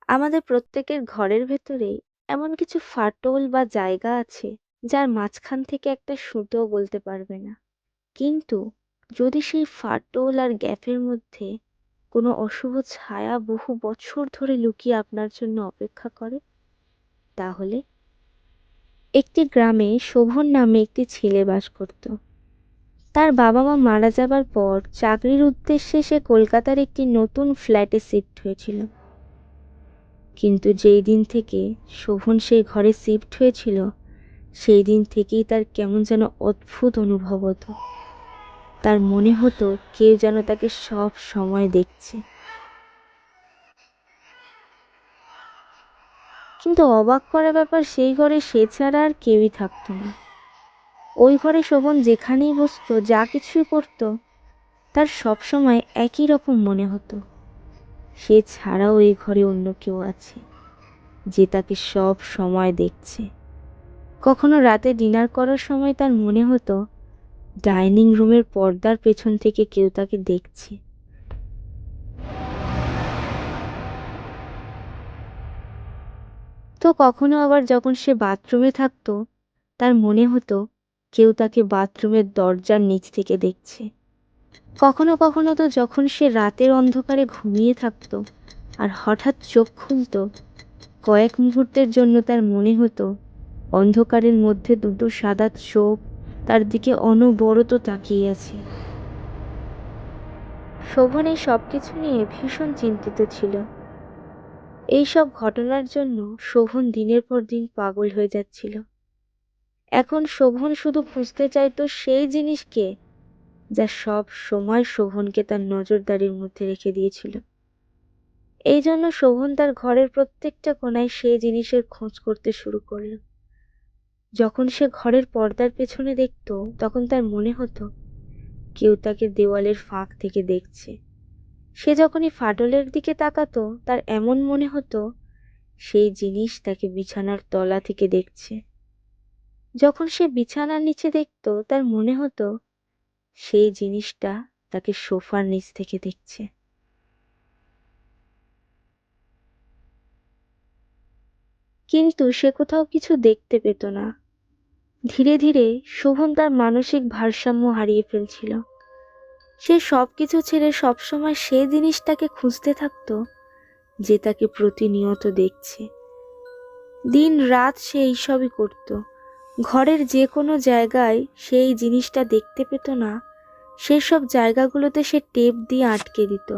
আমাদের প্রত্যেকের ঘরের ভেতরেই এমন কিছু ফাটল বা জায়গা আছে যার মাঝখান থেকে একটা সুতো বলতে পারবে না। কিন্তু যদি সেই ফাটল আর গ্যাপের মধ্যে কোনো অশুভ ছায়া বহু বছর ধরে লুকিয়ে আপনার জন্য অপেক্ষা করে, তাহলে একটি গ্রামে শোভন নামে একটি ছেলে বাস করত। তার বাবা মা মারা যাবার পর চাকরির উদ্দেশ্যে সে কলকাতার একটি নতুন ফ্ল্যাটে শিফট হয়েছিল। কিন্তু যেই দিন থেকে শোভন সেই ঘরে শিফট হয়েছিল, সেই দিন থেকেই তার কেমন যেন অদ্ভুত অনুভব হতো। তার মনে হতো কেউ যেন তাকে সব সময় দেখছে। কিন্তু অবাক করা ব্যাপার, সেই ঘরে সে ছাড়া আর কেউই থাকতো না। ওই ঘরে শোভন যেখানেই বসতো, যা কিছুই করত, তার সব সময় একই রকম মনে হতো। সে ছাড়াও এই ঘরে অন্য কেউ আছে যে তাকে সব সময় দেখছে। কখনো রাতে ডিনার করার সময় তার মনে হতো ডাইনিং রুমের পর্দার পেছন থেকে কেউ তাকে দেখছে। তো কখনো আবার যখন সে বাথরুমে থাকতো, তার মনে হতো কেউ তাকে বাথরুমের দরজার নিচ থেকে দেখছে। কখনো কখনো তো যখন সে রাতের অন্ধকারে ঘুমিয়ে থাকতো আর হঠাৎ চোখ খুলতো, কয়েক মুহূর্তের জন্য তার মনে হতো অন্ধকারের মধ্যে দুটো সাদা চোখ তার দিকে অনবরত তাকিয়ে আছে। শোভন এই সব কিছু নিয়ে ভীষণ চিন্তিত ছিল। এই সব ঘটনার জন্য শোভন দিনের পর দিন পাগল হয়ে যাচ্ছিল। এখন শোভন শুধু খুঁজতে চাইতো সেই জিনিসকে যা সব সময় শোভনকে তার নজরদারির মধ্যে রেখে দিয়েছিল। এই জন্য শোভন তার ঘরের প্রত্যেকটা কোণায় সেই জিনিসের খোঁজ করতে শুরু করলো। যখন সে ঘরের পর্দার পেছনে দেখতো, তখন তার মনে হতো কেউ তাকে দেওয়ালের ফাঁক থেকে দেখছে। সে যখনই ফাটলের দিকে তাকাতো, তার এমন মনে হতো সেই জিনিস তাকে বিছানার তলা থেকে দেখছে। যখন সে বিছানার নিচে দেখতো, তার মনে হতো সেই জিনিসটা তাকে সোফার নিচ থেকে দেখছে। কিন্তু সে কোথাও কিছু দেখতে পেত না। ধীরে ধীরে শোভন তার মানসিক ভারসাম্য হারিয়ে ফেলছিল। সে সবকিছু ছেড়ে সবসময় সেই জিনিসটাকে খুঁজতে থাকতো যে তাকে প্রতিনিয়ত দেখছে। দিন রাত সে এইসবই করত। ঘরের যে কোনো জায়গায় সেই জিনিসটা দেখতে পেত না, সেসব জায়গাগুলোতে সে টেপ দিয়ে আটকে দিত।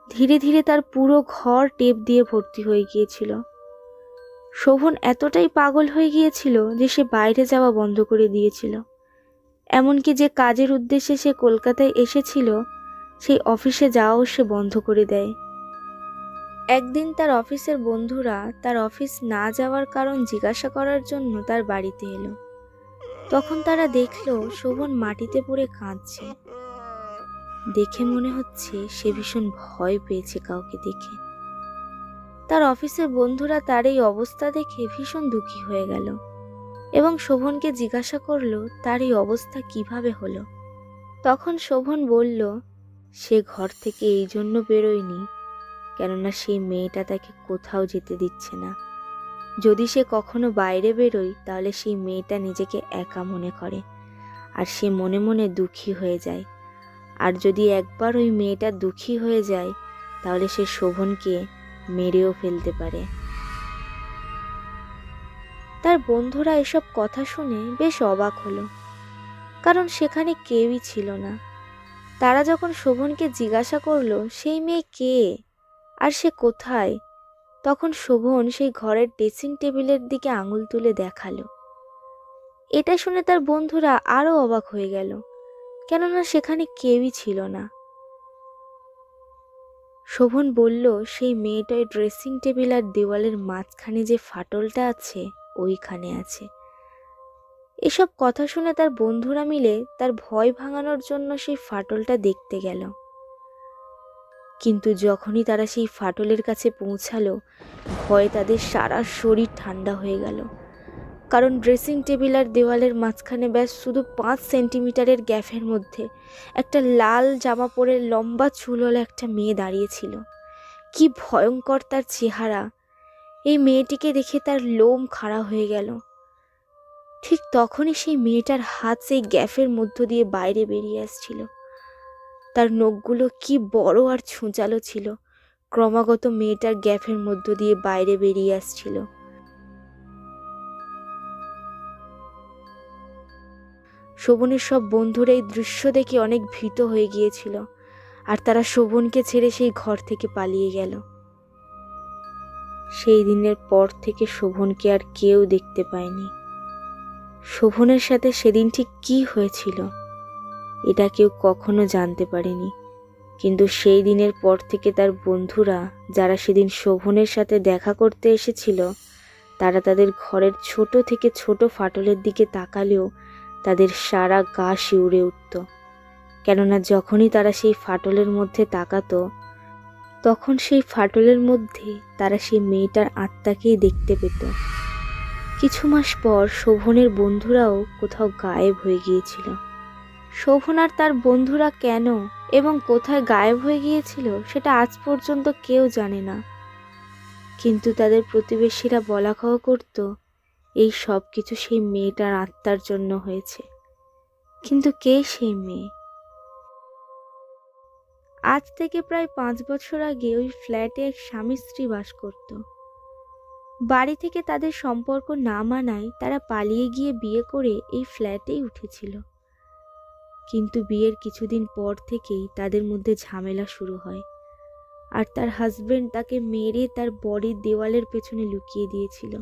ধীরে ধীরে তার পুরো ঘর টেপ দিয়ে ভর্তি হয়ে গিয়েছিল। শোভন এতটাই পাগল হয়ে গিয়েছিল যে সে বাইরে যাওয়া বন্ধ করে দিয়েছিল। এমনকি যে কাজের উদ্দেশ্যে সে কলকাতায় এসেছিল, সেই অফিসে যাওয়াও সে বন্ধ করে দেয়। একদিন তার অফিসের বন্ধুরা তার অফিস না যাওয়ার কারণ জিজ্ঞাসা করার জন্য তার বাড়িতে এলো। তখন তারা দেখলো শোভন মাটিতে পড়ে কাঁদছে। দেখে মনে হচ্ছে সে ভীষণ ভয় পেয়েছে কাউকে দেখে। তার অফিসের বন্ধুরা তার এই অবস্থা দেখে ভীষণ দুঃখী হয়ে গেল এবং শোভনকে জিজ্ঞাসা করলো তার এই অবস্থা কিভাবে হলো। তখন শোভন বলল সে ঘর থেকে এই জন্য বেরোয়নি কেননা সেই মেয়েটা তাকে কোথাও যেতে দিচ্ছে না। যদি সে কখনো বাইরে বেরোয়, তাহলে সেই মেয়েটা নিজেকে একা মনে করে আর সে মনে মনে দুঃখী হয়ে যায়। আর যদি একবার ওই মেয়েটা দুঃখী হয়ে যায়, তাহলে সে শোভনকে মেরেও ফেলতে পারে। তার বন্ধুরা এসব কথা শুনে বেশ অবাক হলো, কারণ সেখানে কেউই ছিল না। তারা যখন শোভনকে জিজ্ঞাসা করলো সেই মেয়ে কে আর সে কোথায়, তখন শোভন সেই ঘরের ড্রেসিং টেবিলের দিকে আঙুল তুলে দেখালো। এটা শুনে তার বন্ধুরা আরো অবাক হয়ে গেল, কেননা সেখানে কেউই ছিল না। শোভন বলল সেই মেয়েটা ওই ড্রেসিং টেবিল আর দেওয়ালের মাঝখানে যে ফাটলটা আছে ওইখানে আছে। এসব কথা শুনে তার বন্ধুরা মিলে তার ভয় ভাঙানোর জন্য সেই ফাটলটা দেখতে গেল। কিন্তু যখনই তারা সেই ফাটলের কাছে পৌঁছালো, ভয়ে তাদের সারা শরীর ঠান্ডা হয়ে গেল। কারণ ড্রেসিং টেবিল আর দেওয়ালের মাঝখানে ব্যাস শুধু 5 সেন্টিমিটারের গ্যাপের মধ্যে একটা লাল জামা পরে লম্বা চুলওয়ালা একটা মেয়ে দাঁড়িয়েছিল। কি ভয়ঙ্কর তার চেহারা! এই মেয়েটিকে দেখে তার লোম খাড়া হয়ে গেল। ঠিক তখনই সেই মেয়েটার হাত সেই গ্যাফের মধ্য দিয়ে বাইরে বেরিয়ে আসছিল। তার নখগুলো কি বড় আর ছুঁচালো ছিল, ক্রমাগত মেয়েটার গ্যাফের মধ্য দিয়ে বাইরে বেরিয়ে আসছিল। শোভনের সব বন্ধুরা এই দৃশ্য দেখে অনেক ভীত হয়ে গিয়েছিল, আর তারা শোভনকে ছেড়ে সেই ঘর থেকে পালিয়ে গেল। সেই দিনের পর থেকে শোভনকে আর কেউ দেখতে পায়নি। শোভনের সাথে সেদিন ঠিক কি হয়েছিল এটা কেউ কখনো জানতে পারেনি, কিন্তু সেই দিনের পর থেকে তার বন্ধুরা, যারা সেদিন শোভনের সাথে দেখা করতে এসেছিল, তারা তাদের ঘরের ছোট থেকে ছোট ফাটলের দিকে তাকালেও তাদের সারা গা শিউরে উঠত। কেননা যখনই তারা সেই ফাটলের মধ্যে তাকাতো, তখন সেই ফাটলের মধ্যে তারা সেই মেয়েটার আত্মাকেই দেখতে পেত। কিছু মাস পর শোভনের বন্ধুরাও কোথাও গায়েব হয়ে গিয়েছিল। শোভন আর তার বন্ধুরা কেন এবং কোথায় গায়েব হয়ে গিয়েছিল সেটা আজ পর্যন্ত কেউ জানে না, কিন্তু তাদের প্রতিবেশীরা বলা কওয়া করত এই সব কিছু সেই মেয়েটার আত্মার জন্য হয়েছে। কিন্তু কে সেই মেয়ে? আজ থেকে প্রায় 5 বছর আগে ওই ফ্ল্যাটে এক স্বামী স্ত্রী বাস করত। বাড়ি থেকে তাদের সম্পর্ক না মানায় তারা পালিয়ে গিয়ে বিয়ে করে এই ফ্ল্যাটেই উঠেছিল। কিন্তু বিয়ের কিছুদিন পর থেকেই তাদের মধ্যে ঝামেলা শুরু হয়, আর তার হাজবেন্ড তাকে মেরে তার বডির দেওয়ালের পেছনে লুকিয়ে দিয়েছিল।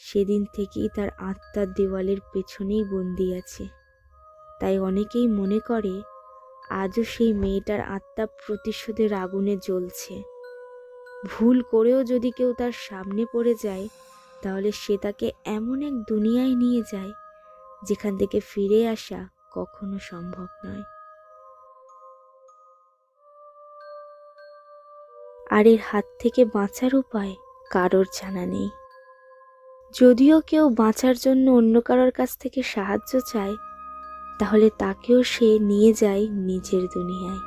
সেদিন থেকেই তার আত্মার দেওয়ালের পেছনেই বন্দি আছে। তাই অনেকেই মনে করে আজও সেই মেয়েটার আত্মা প্রতিশোধের আগুনে জ্বলছে। ভুল করেও যদি কেউ তার সামনে পড়ে যায়, তাহলে সে তাকে এমন এক দুনিয়ায় নিয়ে যায় যেখান থেকে ফিরে আসা কখনো সম্ভব নয়। আর এর হাত থেকে বাঁচার উপায় কারোর জানা নেই। যদিও কেউ বাঁচার জন্য অন্য কারোর কাছ থেকে সাহায্য চায়, তাহলে তাকেও সে নিয়ে যায় নিজের দুনিয়ায়।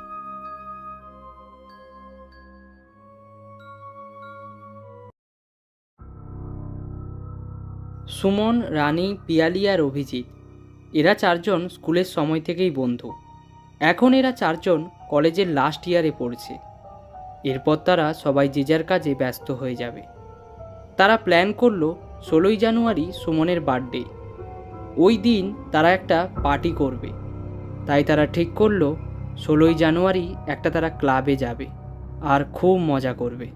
সুমন, রানী, পিয়ালি আর অভিজিৎ এরা চারজন স্কুলের সময় থেকেই বন্ধু। এখন এরা চারজন কলেজের লাস্ট ইয়ারে পড়ছে। এরপর তারা সবাই যে যার কাজে ব্যস্ত হয়ে যাবে। তারা প্ল্যান করলো 16ই জানুয়ারি সুমনের বার্থডে। ওই দিন তারা একটা পার্টি করবে। তাই তারা ঠিক করলো 16ই জানুয়ারি একটা তারা ক্লাবে যাবে আর খুব মজা করবে,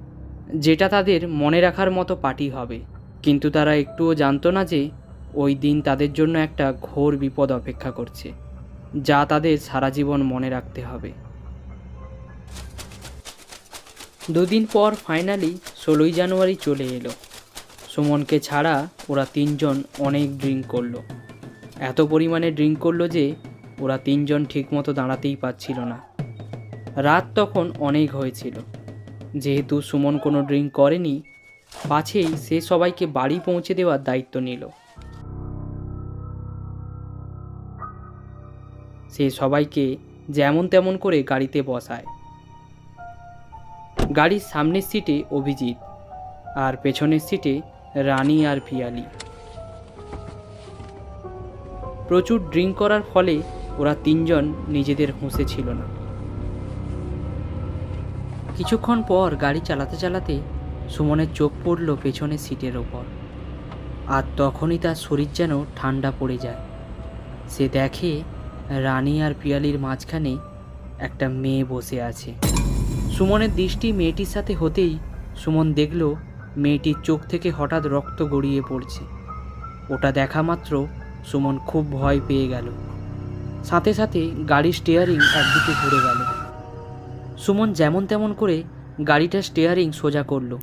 যেটা তাদের মনে রাখার মতো পার্টি হবে। কিন্তু তারা একটুও জানতো না যে ওই দিন তাদের জন্য একটা ঘোর বিপদ অপেক্ষা করছে, যা তাদের সারা জীবন মনে রাখতে হবে। দুদিন পর ফাইনালি 16ই জানুয়ারি চলে এলো। সুমনকে ছাড়া ওরা তিনজন অনেক ড্রিঙ্ক করলো। এত পরিমাণে ড্রিঙ্ক করলো যে ওরা তিনজন ঠিকমতো দাঁড়াতেই পারছিল না। রাত তখন অনেক হয়েছিল। যেহেতু সুমন কোনো ড্রিঙ্ক করেনি, পাছেই সে সবাইকে বাড়ি পৌঁছে দেওয়ার দায়িত্ব নিল। সে সবাইকে যেমন তেমন করে গাড়িতে বসায়। গাড়ির সামনের সিটে অভিজিৎ আর পেছনের সিটে রানী আর পিয়ালি। প্রচুর ড্রিঙ্ক করার ফলে ওরা তিনজন নিজেদের হুঁশে ছিল না। কিছুক্ষণ পর গাড়ি চালাতে চালাতে সুমনের চোখ পড়ল পেছনের সিটের ওপর, আর তখনই তার শরীর যেন ঠান্ডা পড়ে যায়। সে দেখে রানী আর পিয়ালির মাঝখানে একটা মেয়ে বসে আছে। সুমনের দৃষ্টি মেয়েটির সাথে হতেই সুমন দেখল মেয়েটির চোখ থেকে হঠাৎ রক্ত গড়িয়ে পড়ছে। ওটা দেখা মাত্র সুমন খুব ভয় পেয়ে গেল। সাথে সাথে গাড়ির স্টিয়ারিং একদিকে ঘুরে গেল। সুমন যেমন তেমন করে গাড়িটার স্টিয়ারিং সোজা করলো,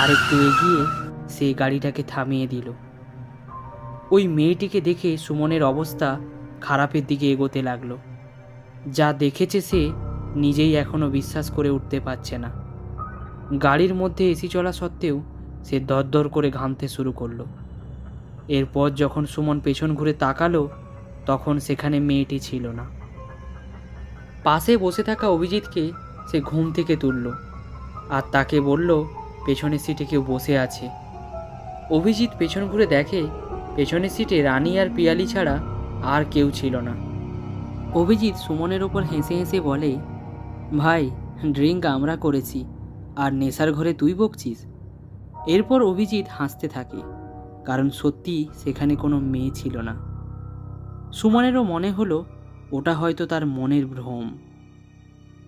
আর একটু এগিয়ে সে গাড়িটাকে থামিয়ে দিল। ওই মেয়েটিকে দেখে সুমনের অবস্থা খারাপের দিকে এগোতে লাগলো। যা দেখেছে সে নিজেই এখনও বিশ্বাস করে উঠতে পারছে না। গাড়ির মধ্যে এসি চলা সত্ত্বেও সে দরদর করে ঘামতে শুরু করলো। এরপর যখন সুমন পেছন ঘুরে তাকালো, তখন সেখানে মেয়েটি ছিল না। পাশে বসে থাকা অভিজিৎকে সে ঘুম থেকে তুলল আর তাকে বলল পেছনের সিটে কেউ বসে আছে। অভিজিৎ পেছন ঘুরে দেখে পেছনের সিটে রানী আর পিয়ালি ছাড়া আর কেউ ছিল না। অভিজিৎ সুমনের ওপর হেসে হেসে বলে, ভাই, ড্রিঙ্ক আমরা করেছি আর নেশার ঘরে তুই বকছিস। এরপর অভিজিৎ হাসতে থাকে, কারণ সত্যি সেখানে কোনো মেয়ে ছিল না। সুমনেরও মনে হলো ওটা হয়তো তার মনের ভ্রম।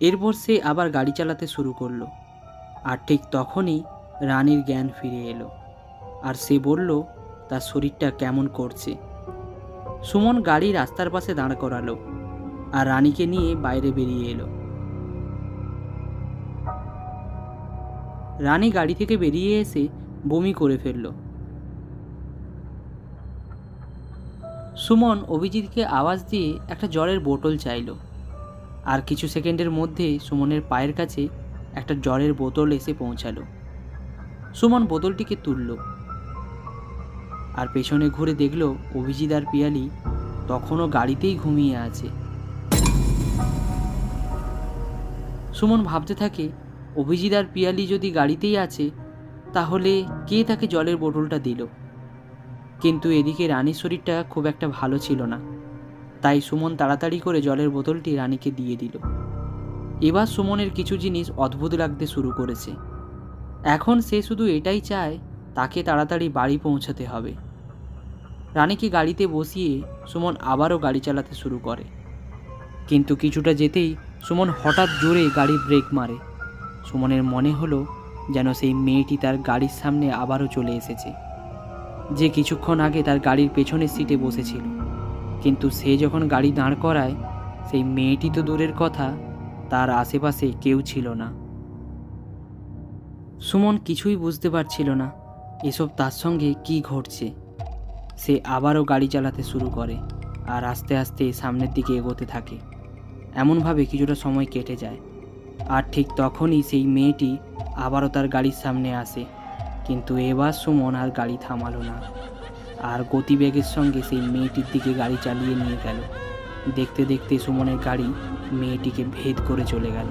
এরপর সে আবার গাড়ি চালাতে শুরু করলো। আর ঠিক তখনই রানীর জ্ঞান ফিরে এলো, আর সে বলল তার শরীরটা কেমন করছে। সুমন গাড়ি রাস্তার পাশে দাঁড় করালো আর রানীকে নিয়ে বাইরে বেরিয়ে এলো। রানী গাড়ি থেকে বেরিয়ে এসে বমি করে ফেলল। সুমন অভিজিৎকে আওয়াজ দিয়ে একটা জলের বোতল চাইল, আর কিছু সেকেন্ডের মধ্যে সুমনের পায়ের কাছে একটা জলের বোতল এসে পৌঁছালো। সুমন বোতলটিকে তুলল আর পেছনে ঘুরে দেখল অভিজিৎ আর পিয়ালি তখনও গাড়িতেই ঘুমিয়ে আছে। সুমন ভাবতে থাকে, অভিজিৎ আর পিয়ালি যদি গাড়িতেই আছে তাহলে কে তাকে জলের বোতলটা দিল। কিন্তু এদিকে রানীর শরীরটা খুব একটা ভালো ছিল না, তাই সুমন তাড়াতাড়ি করে জলের বোতলটি রানীকে দিয়ে দিল। এবার সুমনের কিছু জিনিস অদ্ভুত লাগতে শুরু করেছে। এখন সে শুধু এটাই চায় তাকে তাড়াতাড়ি বাড়ি পৌঁছাতে হবে। রানীকে গাড়িতে বসিয়ে সুমন আবারও গাড়ি চালাতে শুরু করে, কিন্তু কিছুটা যেতেই সুমন হঠাৎ জোরে গাড়ি ব্রেক মারে। সুমনের মনে হলো যেন সেই মেয়েটি তার গাড়ির সামনে আবারও চলে এসেছে, যে কিছুক্ষণ আগে তার গাড়ির পেছনের সিটে বসেছিল। কিন্তু সে যখন গাড়ি দাঁড় করায়, সেই মেয়েটি তো দূরের কথা, তার আশেপাশে কেউ ছিল না। সুমন কিছুই বুঝতে পারছিল না এসব তার সঙ্গে কি ঘটছে। সে আবারও গাড়ি চালাতে শুরু করে আর আস্তে আস্তে সামনের দিকে এগোতে থাকে। এমনভাবে কিছুটা সময় কেটে যায়, আর ঠিক তখনই সেই মেয়েটি আবারও তার গাড়ির সামনে আসে। কিন্তু এবার সুমন আর গাড়ি থামালো না, আর গতিবেগের সঙ্গে সেই মেয়েটির দিকে গাড়ি চালিয়ে নিয়ে গেল। দেখতে দেখতে সুমনের গাড়ি মেয়েটিকে ভেদ করে চলে গেল।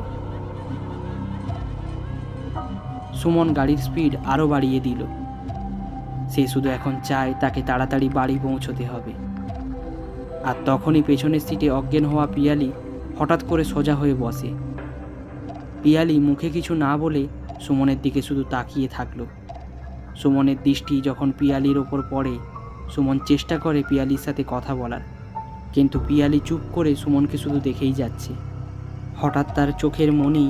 সুমন গাড়ির স্পিড আরও বাড়িয়ে দিল। সে শুধু এখন চায় তাকে তাড়াতাড়ি বাড়ি পৌঁছতে হবে। আর তখনই পেছনের সিটে অজ্ঞান হওয়া পিয়ালি হঠাৎ করে সোজা হয়ে বসে। পিয়ালি মুখে কিছু না বলে সুমনের দিকে শুধু তাকিয়ে থাকলো। সুমনের দৃষ্টি যখন পিয়ালির ওপর পড়ে, সুমন চেষ্টা করে পিয়ালির সাথে কথা বলার, কিন্তু পিয়ালি চুপ করে সুমনকে শুধু দেখেই যাচ্ছে। হঠাৎ তার চোখের মনি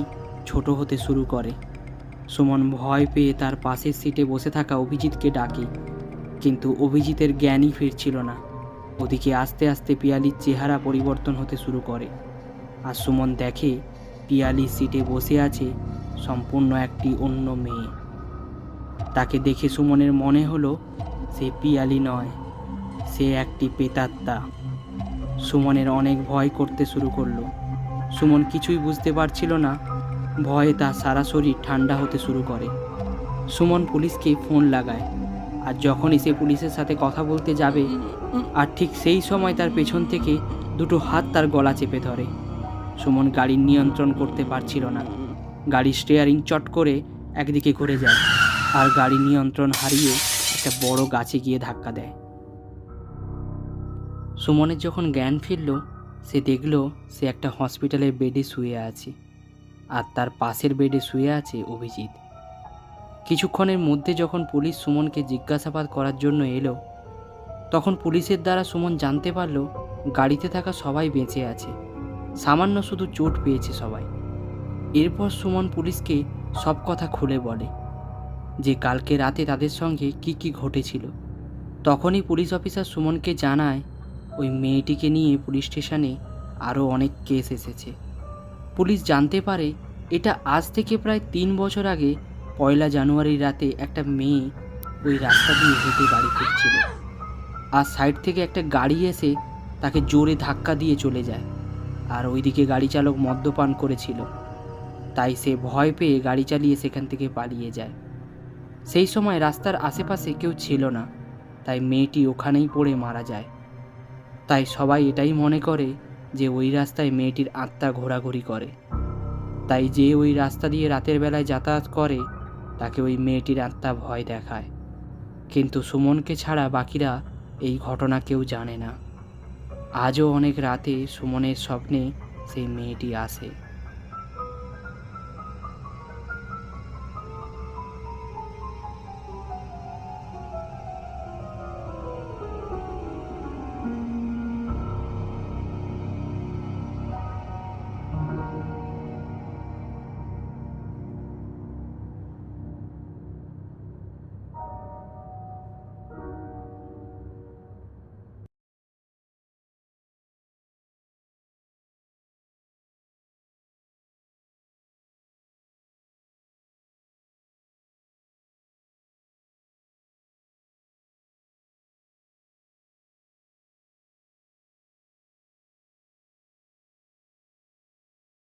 ছোট হতে শুরু করে। সুমন ভয় পেয়ে তার পাশের সিটে বসে থাকা অভিজিৎকে ডাকে, কিন্তু অভিজিতের জ্ঞানই ফিরছিল না। ওদিকে আস্তে আস্তে পিয়ালির চেহারা পরিবর্তন হতে শুরু করে, আর সুমন দেখে পিয়ালির সিটে বসে আছে সম্পূর্ণ একটি অন্য মেয়ে। তাকে দেখে সুমনের মনে হলো সে পিয়ালি নয়, সে একটি প্রেতাত্মা। সুমনের অনেক ভয় করতে শুরু করলো। সুমন কিছুই বুঝতে পারছিল না, ভয়ে তার সারা শরীর ঠান্ডা হতে শুরু করে। সুমন পুলিশকে ফোন লাগায়, আর যখনই সে পুলিশের সাথে কথা বলতে যাবে, আর ঠিক সেই সময় তার পেছন থেকে দুটো হাত তার গলা চেপে ধরে। সুমন গাড়ির নিয়ন্ত্রণ করতে পারছিল না। গাড়ির স্টিয়ারিং চট করে একদিকে ঘুরে যায়, আর গাড়ি নিয়ন্ত্রণ হারিয়ে একটা বড় গাছে গিয়ে ধাক্কা দেয়। সুমনের যখন জ্ঞান ফিরল, সে দেখল সে একটা হসপিটালের বেডে শুয়ে আছে, আর তার পাশের বেডে শুয়ে আছে অভিজিৎ। কিছুক্ষণের মধ্যে যখন পুলিশ সুমনকে জিজ্ঞাসাবাদ করার জন্য এলো, তখন পুলিশের দ্বারা সুমন জানতে পারল গাড়িতে থাকা সবাই বেঁচে আছে, সামান্য শুধু চোট পেয়েছে সবাই। এরপর সুমন পুলিশকে সব কথা খুলে বলে যে কালকে রাতে তাদের সঙ্গে কি কি ঘটেছিল। তখনই পুলিশ অফিসার সুমনকে জানায় ওই মেয়েটিকে নিয়ে পুলিশ স্টেশনে আরও অনেক কেস এসেছে। পুলিশ জানতে পারে এটা আজ থেকে প্রায় 3 বছর আগে 1 জানুয়ারির রাতে একটা মেয়ে ওই রাস্তা দিয়ে হেঁটে বাড়ি ফিরছিল, আর সাইড থেকে একটা গাড়ি এসে তাকে জোরে ধাক্কা দিয়ে চলে যায়। আর ওইদিকে গাড়ি চালক মদ্যপান করেছিল, তাই সে ভয় পেয়ে গাড়ি চালিয়ে সেখান থেকে পালিয়ে যায়। সেই সময় রাস্তার আশেপাশে কেউ ছিল না, তাই মেয়েটি ওখানেই পড়ে মারা যায়। তাই সবাই এটাই মনে করে যে ওই রাস্তায় মেয়েটির আত্মা ঘোরাঘুরি করে। তাই যে ওই রাস্তা দিয়ে রাতের বেলায় যাতায়াত করে তাকে ওই মেয়েটির আত্মা ভয় দেখায়। কিন্তু সুমনকে ছাড়া বাকিরা এই ঘটনা কেউ জানে না। আজও অনেক রাতে সুমনের স্বপ্নে সেই মেয়েটি আসে।